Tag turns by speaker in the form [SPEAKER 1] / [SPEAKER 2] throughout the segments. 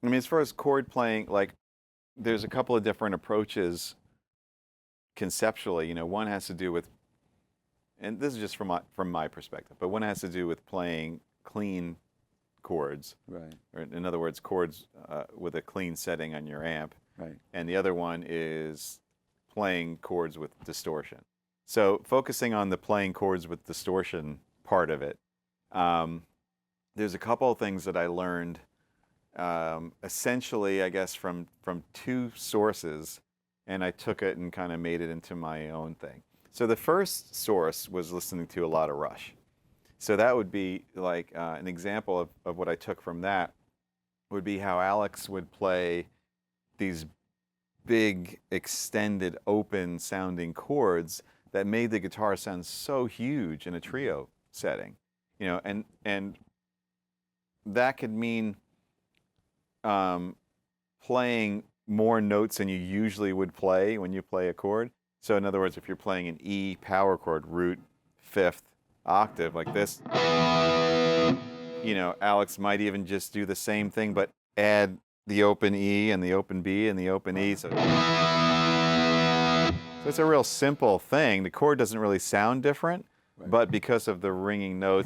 [SPEAKER 1] I mean, as far as chord playing, like, there's a couple of different approaches conceptually. One has to do with, and this is just from my perspective, but one has to do with playing clean chords,
[SPEAKER 2] Right.
[SPEAKER 1] or in other words, chords with a clean setting on your amp.
[SPEAKER 2] Right.
[SPEAKER 1] And the other one is playing chords with distortion. So focusing on the playing chords with distortion part of it, there's a couple of things that I learned, essentially, I guess, from two sources, and I took it and kind of made it into my own thing. So the first source was listening to a lot of Rush. So that would be like an example of what I took from that would be how Alex would play these big, extended, open sounding chords that made the guitar sound so huge in a trio setting. And that could mean playing more notes than you usually would play when you play a chord. So in other words, if you're playing an E power chord, root, fifth, octave like this, Alex might even just do the same thing, but add the open E and the open B and the open E. So it's a real simple thing. The chord doesn't really sound different,
[SPEAKER 2] Right.
[SPEAKER 1] but because of the ringing note,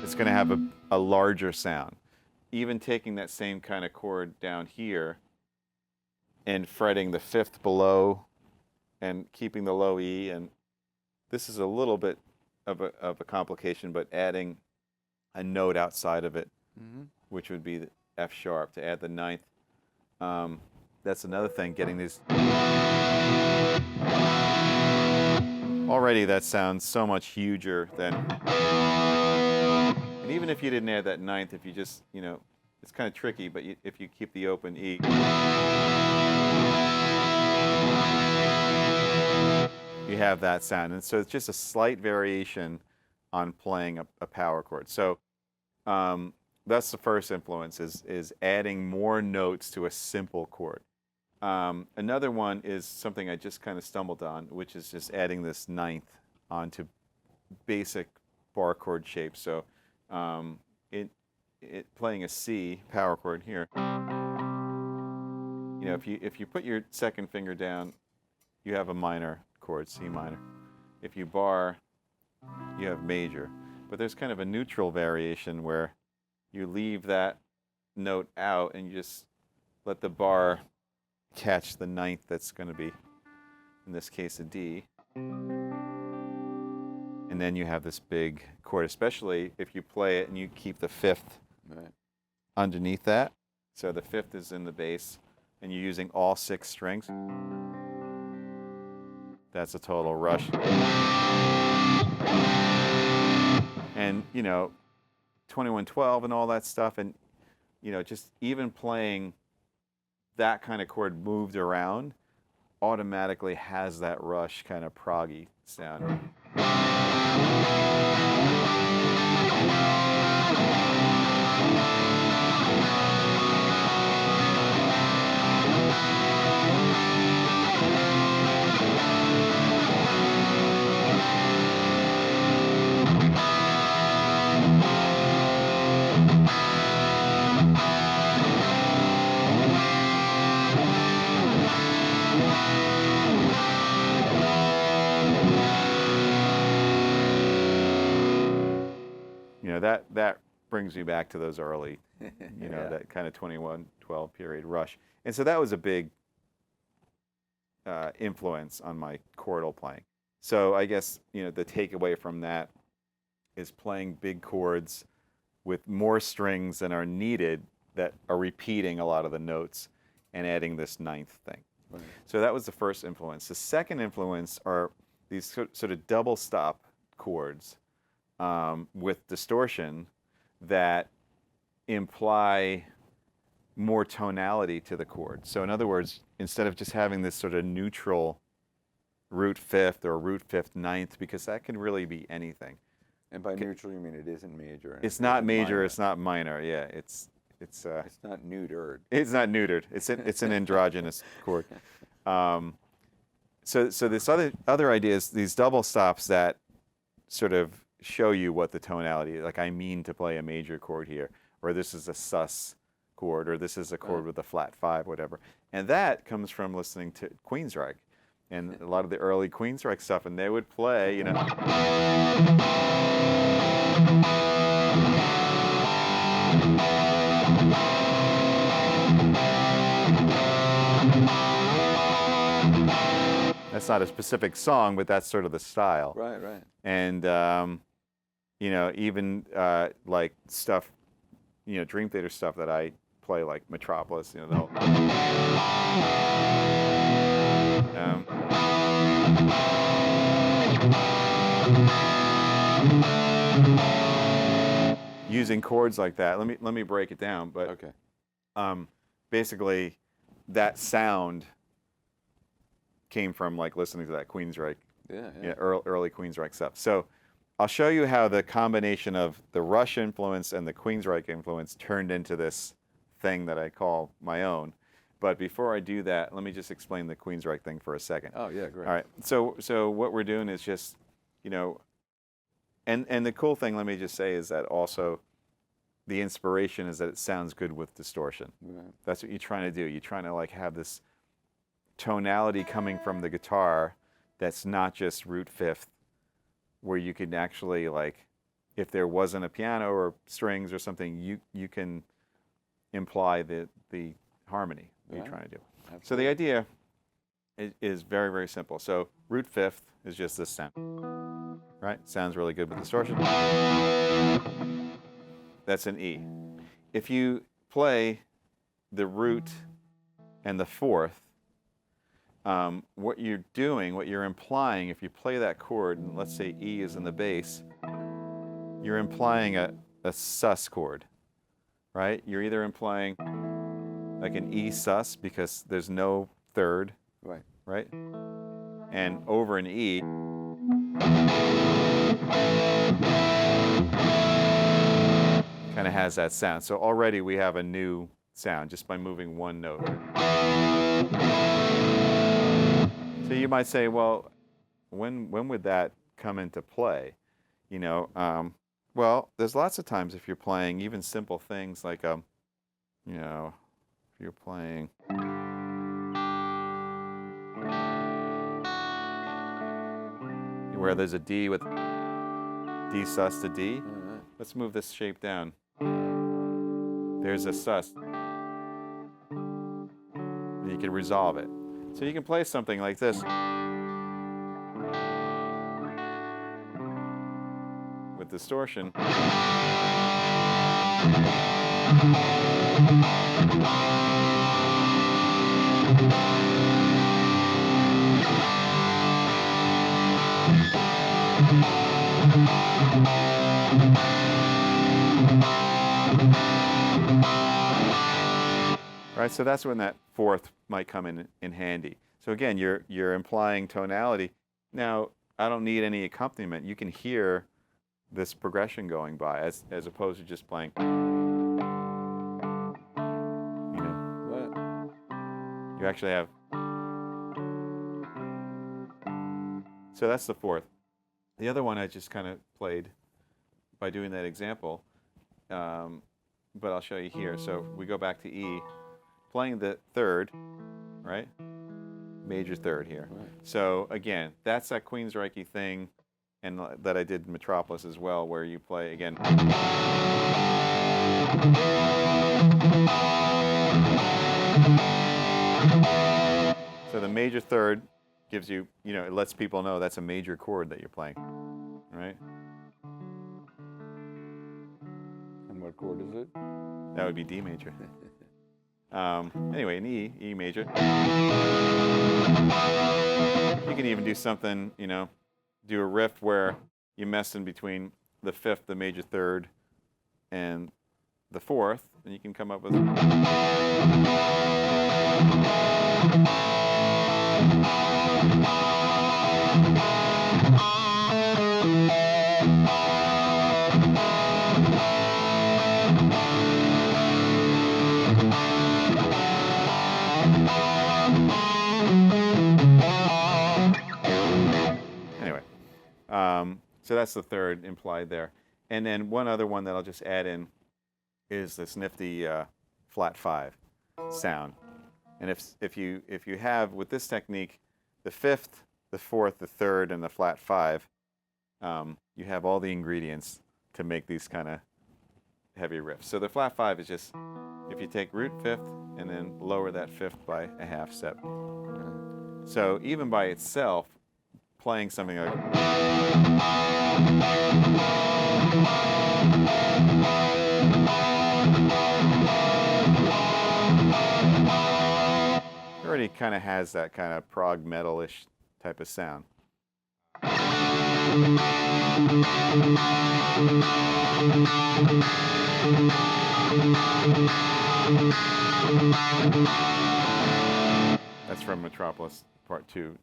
[SPEAKER 1] it's going to have a larger sound. Even taking that same kind of chord down here and fretting the fifth below and keeping the low E, and this is a little bit of a complication, but adding a note outside of it, which would be the F sharp, to add the ninth. That's another thing, getting these. Already that sounds so much huger than, and even if you didn't add that ninth, if you just, it's kind of tricky, but if you keep the open E, you have that sound. And so it's just a slight variation on playing a power chord. So that's the first influence, is adding more notes to a simple chord. Another one is something I just kind of stumbled on, which is just adding this ninth onto basic bar chord shape. So playing a C power chord here, if you put your second finger down, you have a minor chord, C minor. If you bar, you have major. But there's kind of a neutral variation where you leave that note out and you just let the bar catch the ninth that's going to be, in this case, a D. And then you have this big chord, especially if you play it and you keep the fifth underneath that. So the fifth is in the bass and you're using all 6 strings. That's a total Rush. And, 2112 and all that stuff, and, just even playing that kind of chord moved around automatically has that Rush kind of proggy sound. That brings me back to those early, that kind of 2112 period Rush. And so that was a big influence on my chordal playing. So I guess, the takeaway from that is playing big chords with more strings than are needed that are repeating a lot of the notes and adding this ninth thing. Right. So that was the first influence. The second influence are these sort of double stop chords with distortion that imply more tonality to the chord. So in other words, instead of just having this sort of neutral root fifth or root fifth ninth, because that can really be anything.
[SPEAKER 2] And by neutral, you mean it isn't major? And
[SPEAKER 1] it's not major. Minor. It's not minor. Yeah, it's
[SPEAKER 2] not neutered.
[SPEAKER 1] It's not neutered. It's an androgynous chord. So this other idea is these double stops that sort of show you what the tonality is. Like, I mean to play a major chord here, or this is a sus chord, or this is a chord with a flat 5, whatever. And that comes from listening to Queensryche and a lot of the early Queensryche stuff, and they would play, you know. That's not a specific song, but that's sort of the style.
[SPEAKER 2] Right, right.
[SPEAKER 1] And, you know, even like stuff, you know, Dream Theater stuff that I play, like Metropolis, you know, the whole, using chords like that. Let me break it down. But
[SPEAKER 2] Okay.
[SPEAKER 1] Basically, that sound came from like listening to that Queensryche,
[SPEAKER 2] Yeah.
[SPEAKER 1] early Queensryche stuff. So I'll show you how the combination of the Rush influence and the Queensryche influence turned into this thing that I call my own. But before I do that, let me just explain the Queensryche thing for a second.
[SPEAKER 2] Oh, yeah, great.
[SPEAKER 1] All right. So what we're doing is just, you know, and the cool thing, let me just say, is that also the inspiration is that it sounds good with distortion.
[SPEAKER 2] Right.
[SPEAKER 1] That's what you're trying to do. You're trying to like have this tonality coming from the guitar that's not just root fifth, where you can actually, like, if there wasn't a piano or strings or something, you can imply the harmony that you're trying to do.
[SPEAKER 2] Absolutely.
[SPEAKER 1] So the idea is very, very simple. So root fifth is just this sound, right? Sounds really good with distortion. That's an E. If you play the root and the fourth, what you're doing, what you're implying, if you play that chord, and let's say E is in the bass, you're implying a sus chord, right? You're either implying like an E sus because there's no third,
[SPEAKER 2] Right.
[SPEAKER 1] right? And over an E, kind of has that sound. So already we have a new sound just by moving one note. So you might say, well, when would that come into play? You know, well, there's lots of times if you're playing even simple things like, you know, if you're playing. Where there's a D with D sus to D.
[SPEAKER 2] Right.
[SPEAKER 1] Let's move this shape down. There's a sus. And you can resolve it. So you can play something like this with distortion. Right, so that's when that fourth might come in handy. So again, you're implying tonality. Now, I don't need any accompaniment. You can hear this progression going by as opposed to just playing. You know,
[SPEAKER 2] Right.
[SPEAKER 1] you actually have. So that's the fourth. The other one I just kind of played by doing that example, but I'll show you here. So we go back to E. Playing the third, right? Major third here.
[SPEAKER 2] Right.
[SPEAKER 1] So again, that's that Queensryche thing, and that I did in Metropolis as well, where you play again. So the major third gives you, you know, it lets people know that's a major chord that you're playing, right?
[SPEAKER 2] And what chord is it?
[SPEAKER 1] That would be D major. Anyway, an E major. You can even do something, you know, do a riff where you mess in between the fifth, the major third, and the fourth, and you can come up with. Anyway, so that's the third implied there. And then one other one that I'll just add in is this nifty flat 5 sound. And if you have, with this technique, the 5th, the 4th, the 3rd, and the flat 5, you have all the ingredients to make these kind of heavy riffs. So the flat 5 is just, if you take root 5th and then lower that 5th by a half step. So even by itself, playing something like, it already kind of has that kind of prog metal-ish type of sound. That's from Metropolis Part 2,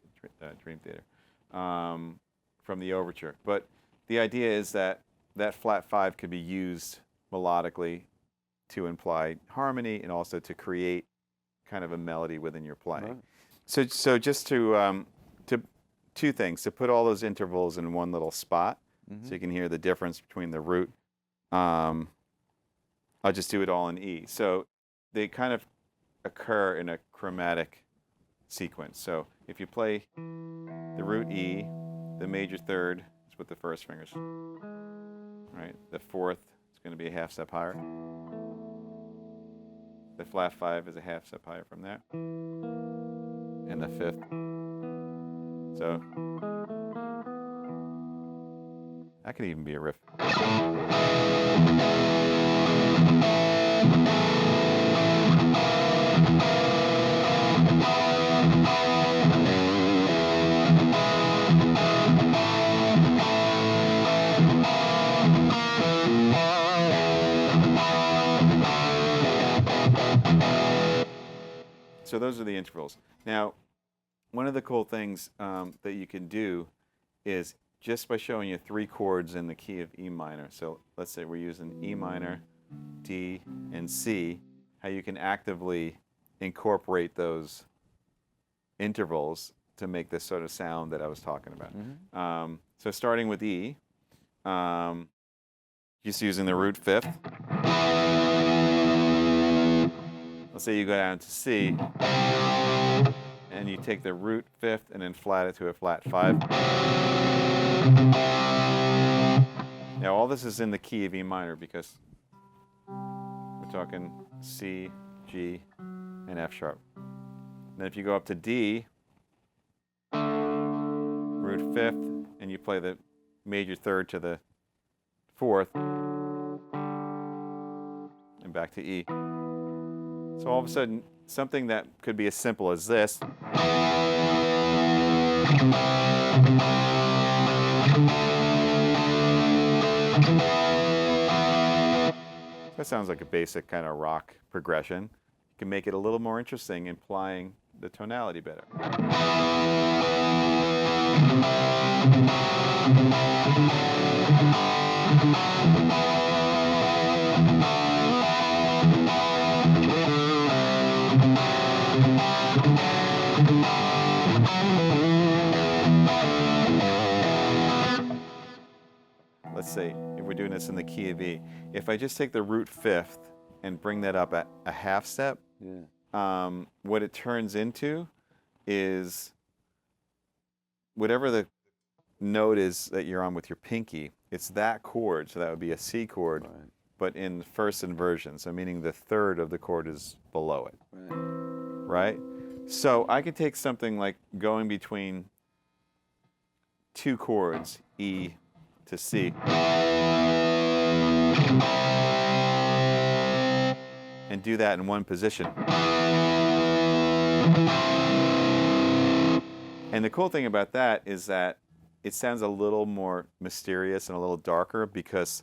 [SPEAKER 1] Dream Theater, from the overture. But the idea is that that flat 5 could be used melodically to imply harmony and also to create kind of a melody within your playing. Right. So just to two things, to put all those intervals in one little spot, so you can hear the difference between the root. I'll just do it all in E. So they kind of occur in a chromatic sequence. So if you play the root E, the major third is with the first fingers, right? The 4th is going to be a half step higher. The flat 5 is a half step higher from there. And the 5th. So that could even be a riff. So those are the intervals. Now, one of the cool things that you can do is just by showing you 3 chords in the key of E minor. So let's say we're using E minor, D, and C, how you can actively incorporate those intervals to make this sort of sound that I was talking about. So starting with E, just using the root 5th. Let's say you go down to C, and you take the root 5th and then flat it to a flat 5. Now all this is in the key of E minor because we're talking C, G, and F sharp. Then if you go up to D, root 5th, and you play the major third to the 4th, and back to E. So all of a sudden, something that could be as simple as this that sounds like a basic kind of rock progression. You can make it a little more interesting, implying the tonality better. Let's see, if we're doing this in the key of E, if I just take the root 5th and bring that up at a half step, what it turns into is whatever the note is that you're on with your pinky, it's that chord, so that would be a C chord, right, but in the first inversion, so meaning the 3rd of the chord is below it, right? So I could take something like going between 2 chords, E to C, and do that in one position. And the cool thing about that is that it sounds a little more mysterious and a little darker because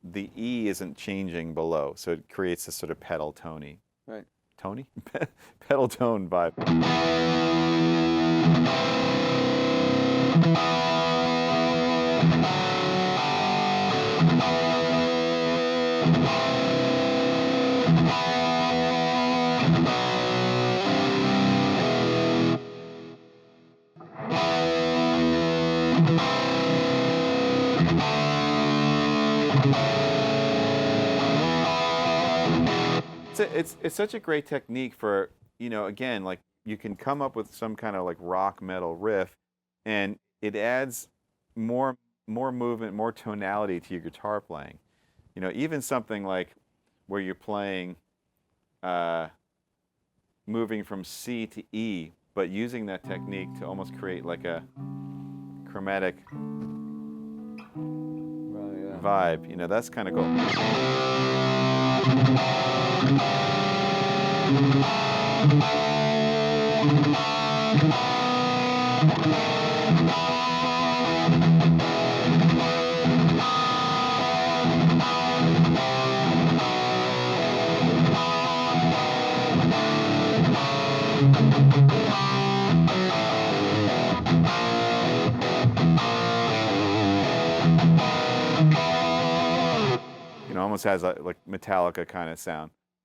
[SPEAKER 1] the E isn't changing below, so it creates this sort of pedal tony. Right. Tony? Pedal tone vibe. It's such a great technique for, again, like you can come up with some kind of like rock metal riff, and it adds more movement, more tonality to your guitar playing. Even something like where you're playing, moving from C to E, but using that technique to almost create like a chromatic
[SPEAKER 2] Right, yeah.
[SPEAKER 1] vibe. That's kind of cool. Almost has a like Metallica kind of sound.